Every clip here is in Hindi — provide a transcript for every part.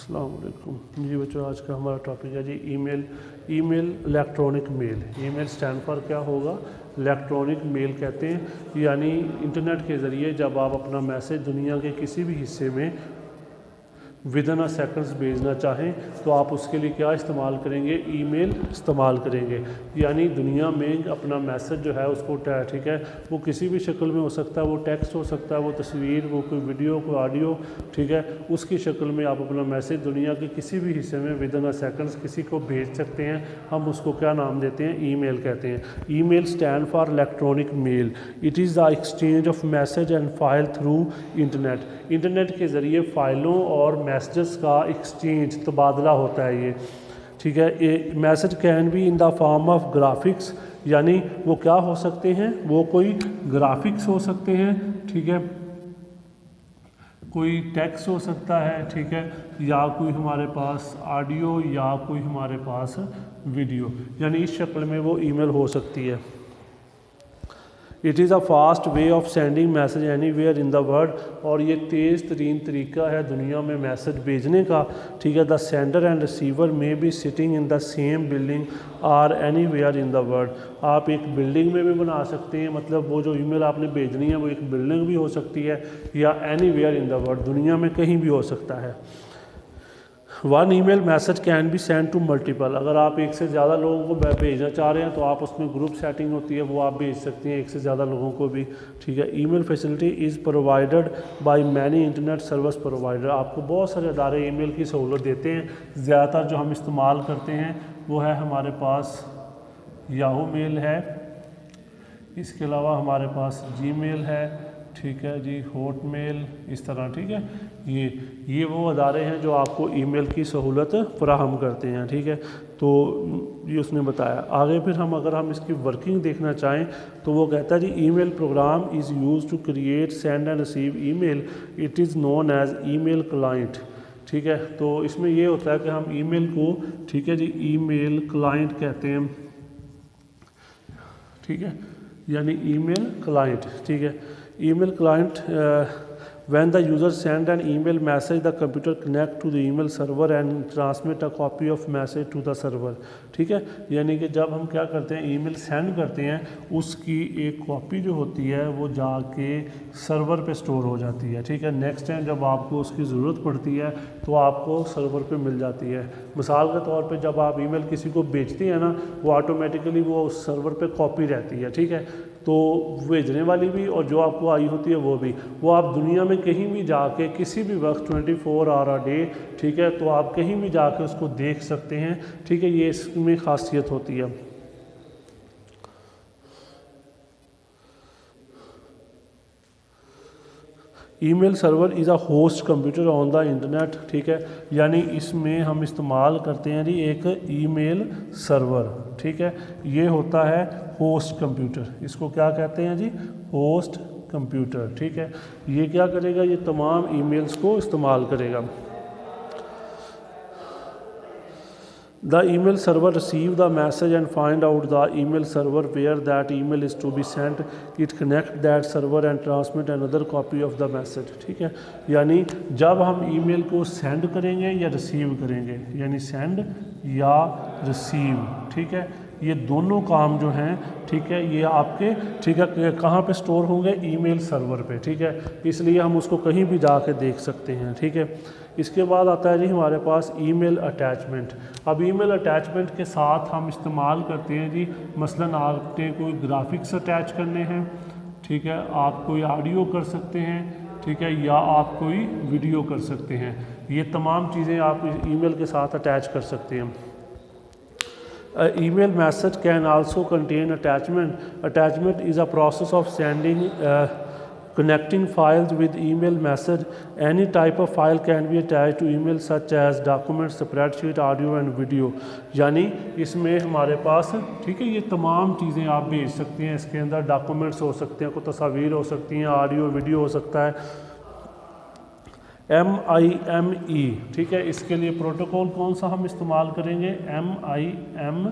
अस्सलाम वालेकुम जी बच्चों, आज का हमारा टॉपिक है जी email electronic mail. Email stand for क्या होगा? इलेक्ट्रॉनिक मेल कहते हैं, यानी इंटरनेट के ज़रिए जब आप अपना मैसेज दुनिया के किसी भी हिस्से में विदिन अ सेकंड्स भेजना चाहें तो आप उसके लिए क्या इस्तेमाल करेंगे? ईमेल इस्तेमाल करेंगे। यानी दुनिया में अपना मैसेज जो है उसको ठीक है, वो किसी भी शक्ल में हो सकता है, वो टेक्स्ट हो सकता है, वो तस्वीर, वो कोई वीडियो, कोई ऑडियो, ठीक है, उसकी शक्ल में आप अपना मैसेज दुनिया के किसी भी हिस्से में विदिन अ सेकंड्स किसी को भेज सकते हैं। हम उसको क्या नाम देते हैं? ईमेल कहते हैं। Email stand for electronic mail. It is the exchange of message and file through internet. Internet के ज़रिए फ़ाइलों और मैसेजेस का एक्सचेंज, तबादला होता है ये, ठीक है। ये message can be in the form of graphics, यानी वो क्या हो सकते हैं? वो कोई ग्राफिक्स हो सकते हैं, ठीक है, कोई टेक्स्ट हो सकता है, ठीक है, या कोई हमारे पास ऑडियो, या कोई हमारे पास वीडियो, यानी इस शक्ल में वो ईमेल हो सकती है। It is a fast way of sending message anywhere in the world, और ये तेज़ तरीन तरीका है दुनिया में मैसेज भेजने का, ठीक है। The sender and receiver may be sitting in the same building or anywhere in the world. आप एक बिल्डिंग में भी बना सकते हैं, मतलब वो जो ईमेल आपने भेजनी है वो एक बिल्डिंग भी हो सकती है, या anywhere in the world, दुनिया में कहीं भी हो सकता है। One email message can be send to multiple. अगर आप एक से ज़्यादा लोगों को भेजना चाह रहे हैं तो आप उसमें ग्रुप सेटिंग होती है, वो आप भेज सकते हैं एक से ज़्यादा लोगों को भी, ठीक है। Email facility is provided by many internet service provider. आपको बहुत सारे अदारे ईमेल की सहूलत देते हैं। ज़्यादातर जो हम इस्तेमाल करते हैं वो है हमारे पास याहू मेल है, इसके अलावा हमारे पास जीमेल है, ठीक है जी, हॉटमेल, इस तरह, ठीक है। ये वो अदारे हैं जो आपको ईमेल की सहूलत फराहम करते हैं, ठीक है। तो ये उसने बताया। आगे फिर अगर हम इसकी वर्किंग देखना चाहें तो वो कहता है जी email program is use to create, send and receive email. It is known as email client, ठीक है। तो इसमें ये होता है कि हम ईमेल को, ठीक है जी, ईमेल क्लाइंट कहते हैं, ठीक है, यानी ईमेल क्लाइंट, ठीक है। Email client when the user send an email message, the computer connect to the email server and transmit a copy of message to the server, ठीक है। यानी कि जब हम क्या करते हैं, ईमेल सेंड करते हैं, उसकी एक कॉपी जो होती है वो जाके सर्वर पे स्टोर हो जाती है, ठीक है। नेक्स्ट टाइम जब आपको उसकी ज़रूरत पड़ती है तो आपको सर्वर पे मिल जाती है। मिसाल के तौर पे जब आप ईमेल किसी को भेजते हैं ना, वो ऑटोमेटिकली वो उस सर्वर पे कॉपी रहती है, ठीक है। तो भेजने वाली भी और जो आपको आई होती है वो आप दुनिया में कहीं भी जाके किसी भी वक्त 24 आवर अ डे, ठीक है, तो आप कहीं भी जाके उसको देख सकते हैं, ठीक है। ये इसमें खासियत होती है। Email server is a host computer on the internet, ठीक है, यानी इसमें हम इस्तेमाल करते हैं जी एक ईमेल सर्वर, ठीक है। ये होता है होस्ट कंप्यूटर, इसको क्या कहते हैं जी? होस्ट कंप्यूटर, ठीक है। ये क्या करेगा? ये तमाम ईमेल्स को इस्तेमाल करेगा। The email server receive the message and find out the email server where that email is to be sent. It connect that server and transmit another copy of the message, ठीक है। यानी जब हम ईमेल को सेंड करेंगे या रिसीव करेंगे, यानी सेंड या रिसीव, ठीक है, ये दोनों काम जो हैं, ठीक है, ये आपके, ठीक है, कहाँ पे स्टोर होंगे? ईमेल सर्वर पे, ठीक है। इसलिए हम उसको कहीं भी जाके देख सकते हैं, ठीक है। इसके बाद आता है जी हमारे पास ईमेल अटैचमेंट। अब ईमेल अटैचमेंट के साथ हम इस्तेमाल करते हैं जी, मसलन आपने कोई ग्राफिक्स अटैच करने हैं, ठीक है, आप कोई ऑडियो कर सकते हैं, ठीक है, या आप कोई वीडियो कर सकते हैं। ये तमाम चीज़ें आप ईमेल के साथ अटैच कर सकते हैं। Email message can also contain attachment. Attachment is a process of sending, connecting files with email message. Any type of file can be attached to email such as documents, spreadsheet, audio and video. यानी इसमें हमारे पास, ठीक है, ये तमाम चीज़ें आप भेज सकते हैं। इसके अंदर डॉक्यूमेंट्स हो सकते हैं, कोई तस्वीर हो सकती हैं, ऑडियो वीडियो हो सकता है। MIME, ठीक है, इसके लिए प्रोटोकॉल कौन सा हम इस्तेमाल करेंगे? MIME,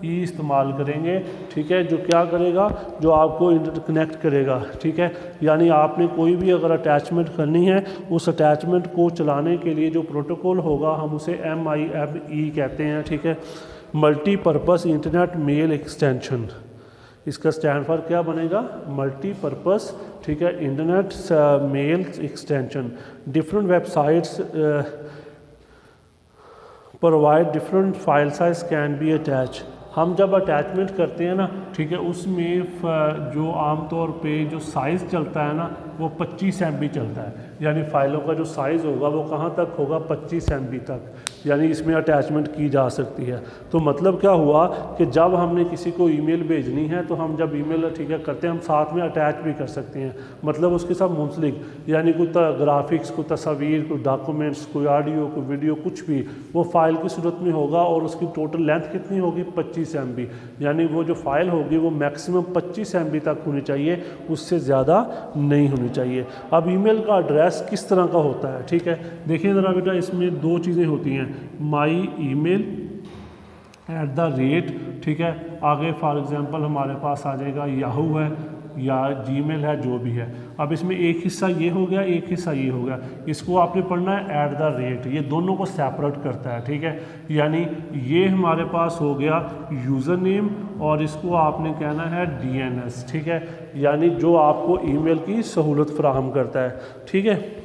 ई इस्तेमाल करेंगे, ठीक है, जो क्या करेगा, जो आपको इंटरकनेक्ट करेगा, ठीक है। यानी आपने कोई भी अगर अटैचमेंट करनी है, उस अटैचमेंट को चलाने के लिए जो प्रोटोकॉल होगा हम उसे MIME कहते हैं, ठीक है, मल्टीपर्पज़ इंटरनेट मेल एक्सटेंशन। इसका स्टैंड फॉर क्या बनेगा, मल्टीपर्पज़, ठीक है, internet mail extension. Different websites provide different file size can be attach. हम जब अटैचमेंट करते हैं ना, ठीक है, उसमें जो आमतौर पे जो साइज़ चलता है ना वो 25 MB चलता है। यानी फ़ाइलों का जो साइज़ होगा वो कहाँ तक होगा, 25 MB तक, यानी इसमें अटैचमेंट की जा सकती है। तो मतलब क्या हुआ कि जब हमने किसी को ईमेल भेजनी है तो हम जब ईमेल, ठीक है, करते हैं, हम साथ में अटैच भी कर सकते हैं, मतलब उसके साथ मुंसलिक, यानी कोई ग्राफिक्स, कोई तस्वीर, कोई डॉक्यूमेंट्स, कोई ऑडियो, कोई वीडियो, कुछ भी वो फ़ाइल की सूरत में होगा और उसकी टोटल लेंथ कितनी होगी, 25 MB। यानी वो जो फ़ाइल होगी वो मैक्सिमम 25 MB तक होनी चाहिए, उससे ज़्यादा नहीं होनी चाहिए। अब ईमेल का एड्रेस किस तरह का होता है, ठीक है, देखिए ज़रा बेटा, इसमें दो चीज़ें होती हैं, माई ईमेल @, ठीक है, आगे फॉर एग्जांपल हमारे पास आ जाएगा याहू है या जीमेल है, जो भी है। अब इसमें एक हिस्सा ये हो गया, एक हिस्सा ये हो गया, इसको आपने पढ़ना है @, ये दोनों को सेपरेट करता है, ठीक है। यानी ये हमारे पास हो गया यूज़र नेम और इसको आपने कहना है DNS, ठीक है, यानी जो आपको ईमेल की सहूलत फराहम करता है, ठीक है।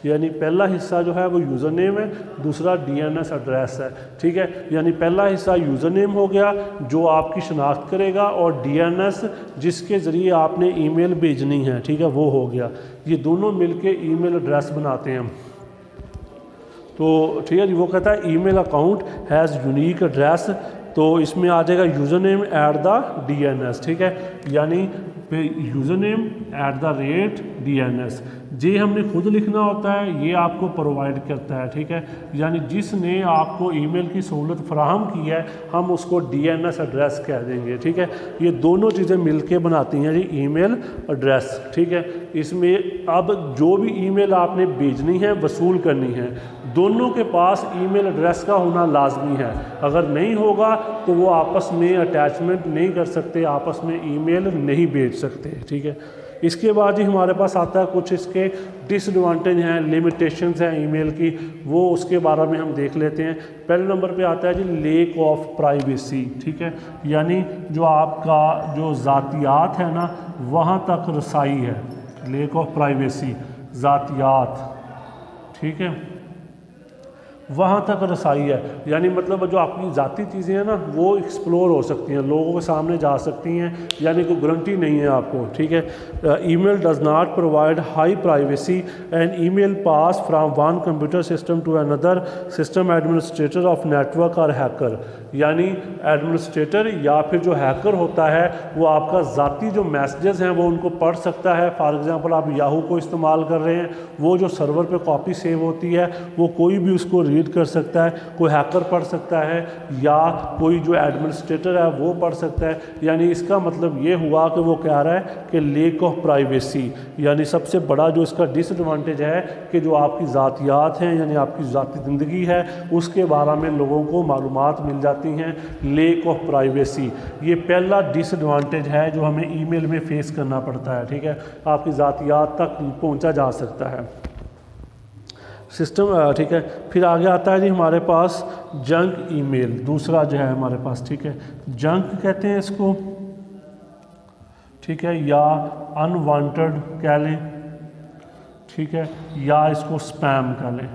यानी पहला हिस्सा जो है वो यूज़र नेम है, दूसरा DNS एड्रेस है, ठीक है। यानी पहला हिस्सा यूज़र नेम हो गया जो आपकी शनाख्त करेगा, और DNS जिसके ज़रिए आपने ईमेल भेजनी है, ठीक है, वो हो गया। ये दोनों मिलके ईमेल एड्रेस बनाते हैं। तो ठीक है जी, वो कहता है email account has unique address, तो इसमें आ जाएगा यूज़र नेम @DNS, ठीक है, यानी यूज़र नेम @DNS। ये हमने खुद लिखना होता है, ये आपको प्रोवाइड करता है, ठीक है। यानी जिसने आपको ईमेल की सहूलत फराहम की है हम उसको DNS एड्रेस कह देंगे, ठीक है। ये दोनों चीज़ें मिलके बनाती हैं जी ईमेल एड्रेस, ठीक है। इसमें अब जो भी ईमेल आपने भेजनी है, वसूल करनी है, दोनों के पास ईमेल एड्रेस का होना लाजमी है। अगर नहीं होगा तो वो आपस में अटैचमेंट नहीं कर सकते, आपस में ईमेल नहीं भेज सकते, ठीक है। इसके बाद ही हमारे पास आता है कुछ इसके डिसएडवांटेज हैं, लिमिटेशंस हैं ईमेल की, वो उसके बारे में हम देख लेते हैं। पहले नंबर पे आता है जी लेक ऑफ प्राइवेसी, ठीक है, यानी जो आपका जो ज़ातियात है ना वहाँ तक रसाई है, लेक ऑफ प्राइवेसी, ज़ातियात, ठीक है, वहाँ तक रसाई है। यानी मतलब जो आपकी ज़ाती चीज़ें हैं ना वो एक्सप्लोर हो सकती हैं, लोगों के सामने जा सकती हैं, यानी कोई गारंटी नहीं है आपको, ठीक है। Email does not provide high privacy and email pass from one computer system to another system administrator of network और हैकर। यानी एडमिनिस्ट्रेटर या फिर जो हैकर होता है वो आपका ज़ाती जो मैसेजेस हैं वो उनको पढ़ सकता है। फॉर एग्जांपल आप याहू को इस्तेमाल कर रहे हैं, वो जो सर्वर पे कॉपी सेव होती है वो कोई भी उसको रीड कर सकता है, कोई हैकर पढ़ सकता है या कोई जो एडमिनिस्ट्रेटर है वो पढ़ सकता है। यानी इसका मतलब ये हुआ कि वो कह रहा है कि लेक ऑफ प्राइवेसी, यानी सबसे बड़ा जो इसका डिसएडवांटेज है कि जो आपकी ज़ातियात हैं यानी आपकी ज़ाती ज़िंदगी है उसके बारे में लोगों को मालूमात मिल जाती हैं, लेक ऑफ प्राइवेसी। ये पहला डिसएडवांटेज है जो हमें ईमेल में फेस करना पड़ता है, ठीक है, आपकी ज़ातियात तक पहुंचा जा सकता है सिस्टम, ठीक है। फिर आगे आता है जी हमारे पास जंक ईमेल, दूसरा जो है हमारे पास, ठीक है, जंक कहते हैं इसको, ठीक है, या अनवांटेड कह लें, ठीक है, या इसको स्पैम कह लें,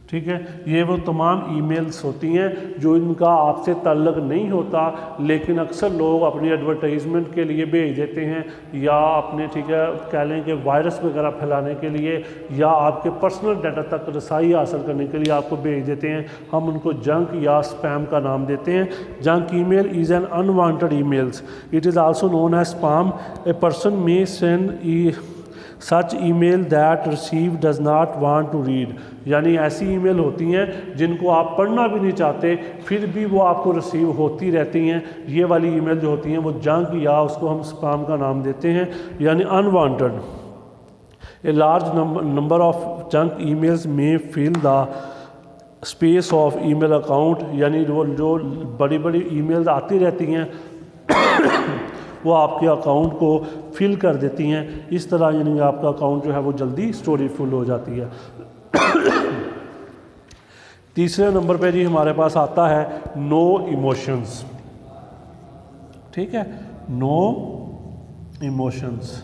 ठीक है। ये वो तमाम ईमेल्स होती हैं जो इनका आपसे ताल्लुक़ नहीं होता लेकिन अक्सर लोग अपनी एडवर्टाइजमेंट के लिए भेज देते हैं या अपने, ठीक है, कह लें कि वायरस वगैरह फैलाने के लिए या आपके पर्सनल डाटा तक रसाई हासिल करने के लिए आपको भेज देते हैं। हम उनको जंक या स्पैम का नाम देते हैं। Junk email is an unwanted emails, it is also known as spam. A person may send such email that receive does not want to read, यानी ऐसी ईमेल होती हैं जिनको आप पढ़ना भी नहीं चाहते फिर भी वो आपको रिसीव होती रहती हैं। ये वाली ईमेल जो होती हैं वो जंक या उसको हम स्पैम का नाम देते हैं, यानी unwanted. A large number of junk emails में fill the space of email account, यानी वो जो बड़ी बड़ी ईमेल्स आती रहती हैं वो आपके अकाउंट को फिल कर देती हैं। इस तरह यानी आपका अकाउंट जो है वो जल्दी स्टोरेज फुल हो जाती है। तीसरे नंबर पे जी हमारे पास आता है नो इमोशंस। ठीक है, नो इमोशंस,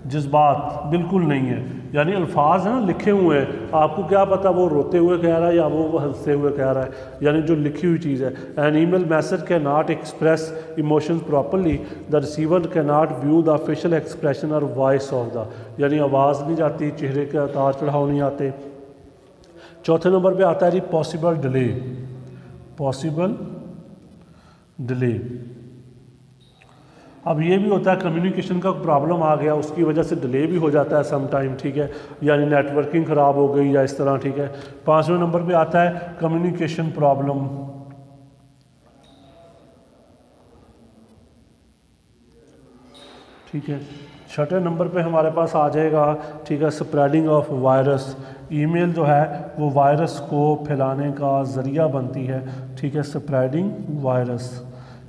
जज्बात बिल्कुल नहीं है, यानी अल्फाज हैं ना लिखे हुए हैं, आपको क्या पता वो रोते हुए कह रहा है या वो हंसते हुए कह रहा है, यानी जो लिखी हुई चीज़ है। An email message can not express emotions properly, the receiver can not view the facial expression और वॉइस ऑफ द, यानी आवाज़ नहीं जाती, चेहरे के उतार चढ़ाव नहीं आते। चौथे नंबर पे आता है जी पॉसिबल डिले। पॉसिबल डिले, अब ये भी होता है कम्युनिकेशन का प्रॉब्लम आ गया, उसकी वजह से डिले भी हो जाता है सम टाइम। ठीक है, यानी नेटवर्किंग ख़राब हो गई या इस तरह। ठीक है, पांचवें नंबर पे आता है कम्युनिकेशन प्रॉब्लम। ठीक है, छठे नंबर पे हमारे पास आ जाएगा, ठीक है, स्प्रेडिंग ऑफ वायरस। ईमेल जो है वो वायरस को फैलाने का ज़रिया बनती है। ठीक है, स्प्रेडिंग वायरस,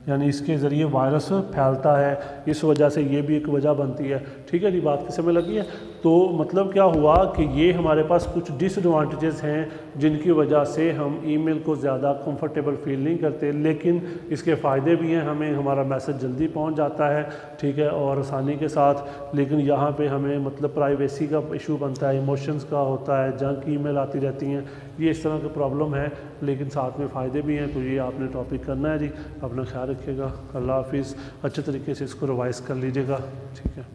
यानी इसके ज़रिए वायरस फैलता है, इस वजह से ये भी एक वजह बनती है। ठीक है जी, बात किस में लगी है। तो मतलब क्या हुआ कि ये हमारे पास कुछ डिसएडवांटेजेस हैं जिनकी वजह से हम ईमेल को ज़्यादा कंफर्टेबल फील नहीं करते, लेकिन इसके फ़ायदे भी हैं, हमें हमारा मैसेज जल्दी पहुंच जाता है। ठीक है, और आसानी के साथ। लेकिन यहाँ पे हमें मतलब प्राइवेसी का इशू बनता है, इमोशंस का होता है, जंक ईमेल आती रहती हैं, ये इस तरह की प्रॉब्लम है, लेकिन साथ में फ़ायदे भी हैं। तो ये आपने टॉपिक करना है जी, अपना ख्याल रखिएगा। अल्लाह हाफिज़, अच्छे तरीके से इसको रिवाइज़ कर लीजिएगा। ठीक है।